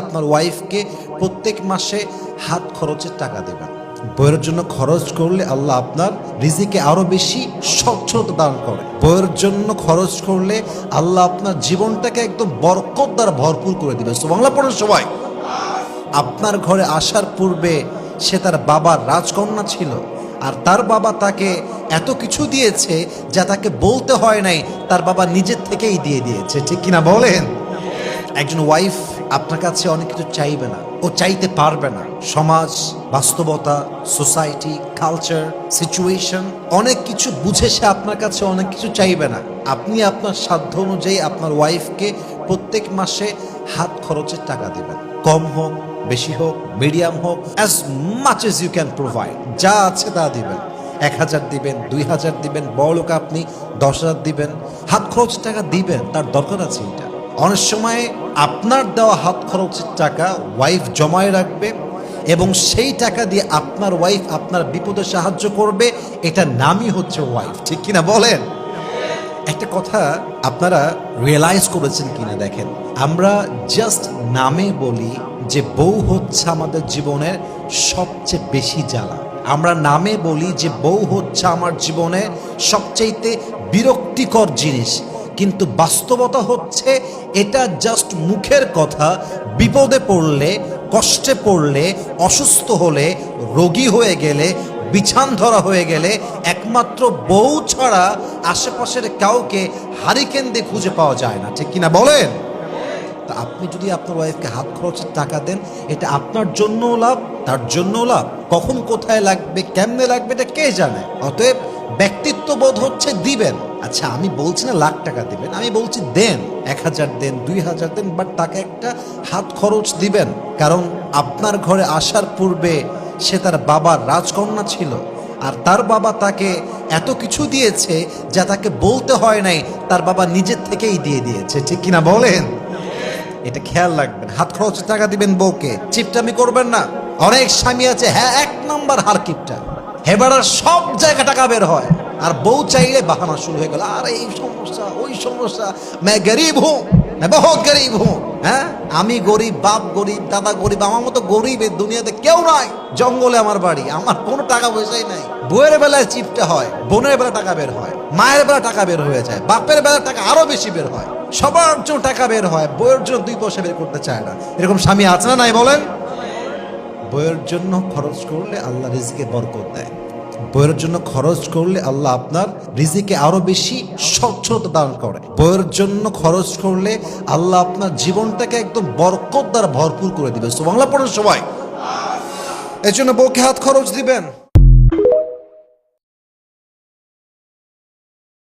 আপনার ওয়াইফকে প্রত্যেক মাসে হাত খরচের টাকা দেবেন। বইয়ের জন্য খরচ করলে আল্লাহ আপনার রিজিকে আরো বেশি স্বচ্ছতা দান করে। বইয়ের জন্য খরচ করলে আল্লাহ আপনার জীবনটাকে একদম বরকত দ্বারা ভরপুর করে দিবে। সুবহানাল্লাহ পড়ুন সবাই। আপনার ঘরে আসার পূর্বে সে তার বাবার রাজকন্যা ছিল, আর তার বাবা তাকে এত কিছু দিয়েছে যা তাকে বলতে হয় নাই, তার বাবা নিজের থেকেই দিয়ে দিয়েছে। ঠিক কিনা বলেন? একজন ওয়াইফ আপনার কাছে অনেক কিছু চাইবে না, ও চাইতে পারবে না। সমাজ, বাস্তবতা, সোসাইটি, কালচার, সিচুয়েশন অনেক কিছু বুঝে সে আপনার কাছে অনেক কিছু চাইবে না। আপনি আপনার সাধ্য অনুযায়ী আপনার ওয়াইফকে প্রত্যেক মাসে হাত খরচের টাকা দেবেন। কম হোক, বেশি হোক, মিডিয়াম হোক, as much as you can provide. যা আছে তা দিবেন। 1000 দিবেন, 2000 দিবেন, বড় লোক আপনি 10,000 দিবেন। হাত খরচের টাকা দিবেন, তার দরকার আছে। এটা অনেক সময় আপনার দেওয়া হাত খরচের টাকা ওয়াইফ জমায় রাখবে এবং সেই টাকা দিয়ে আপনার ওয়াইফ আপনার বিপদে সাহায্য করবে। এটা নামই হচ্ছে ওয়াইফ। ঠিক কিনা বলেন? একটা কথা আপনারা রিয়েলাইজ করেছেন কিনা দেখেন, আমরা জাস্ট নামে বলি যে বউ হচ্ছে আমাদের জীবনের সবচেয়ে বেশি জ্বালা। আমরা নামে বলি যে বউ হচ্ছে আমার জীবনে সবচাইতে বিরক্তিকর জিনিস, কিন্তু বাস্তবতা হচ্ছে এটা জাস্ট মুখের কথা। বিপদে পড়লে, কষ্টে পড়লে, অসুস্থ হলে, রোগী হয়ে গেলে, বিছান ধরা হয়ে গেলে একমাত্র বউ ছাড়া আশেপাশের কাউকে হারিকেন দিয়ে খুঁজে পাওয়া যায় না। ঠিক কিনা বলেন? তা আপনি যদি আপনার ওয়াইফকে হাত খরচের টাকা দেন, এটা আপনার জন্যও লাভ, তার জন্যও লাভ। কখন কোথায় লাগবে, কেমনে লাগবে, এটা কে জানে। অতএব ব্যক্তিত্ব বোধ হচ্ছে দিবেন। আচ্ছা, আমি বলছি না লাখ টাকা দিবেন, আমি বলছি দেন, 1000 দেন, 2000 দেন, বাট তাকে একটা হাত খরচ দিবেন। কারণ আপনার ঘরে আসার পূর্বে সে তার বাবার রাজকন্যা ছিল, আর তার বাবা তাকে এত কিছু দিয়েছে যা তাকে বলতে হয় নাই, তার বাবা নিজের থেকেই দিয়ে দিয়েছে। ঠিক কিনা বলেন? এটা খেয়াল রাখবেন। হাত খরচের টাকা দিবেন বউকে, চিপটামি করবেন না। অনেক স্বামী আছে, হ্যাঁ, 1 নম্বর হার কিপটা, হেবাড়ার সব জায়গা টাকা বের হয়, আর বউ চাইলে বাহানা শুরু হয়ে গেল, আর এই সমস্যা, ওই সমস্যা, मैं गरीब हूं, मैं बहुत गरीब हूं। হ্যাঁ, আমি গরিব, বাপ গরিব, দাদা গরিব, আমার মতো গরিব এই দুনিয়াতে কেউ নাই। জঙ্গলে আমার বাড়ি, আমার কোনো টাকা পয়সাই নাই। বউয়ের বেলায় চিপটা হয়, বোনের বেলা টাকা বের হয়, মায়ের বেলা টাকা বের হয়ে যায়, বাপের বেলা টাকা আরো বেশি বের হয়, সবার জন্য টাকা বের হয়, বইয়ের জন্য 2 পয়সা বের করতে চায় না। এরকম স্বামী আছে না নাই বলেন? বইয়ের জন্য খরচ করলে আল্লাহ রিজিকে বরকত দেয়। বইয়ের জন্য খরচ করলে আল্লাহ আপনার রিজিকে আরো বেশি স্বচ্ছতা দান করে। বইয়ের জন্য খরচ করলে আল্লাহ আপনার জীবনটাকে একদম বরকত দ্বারা ভরপুর করে দিবে। সুবহানাল্লাহ পড়ুন সবাই। এর জন্য বউকে হাত খরচ দিবেন।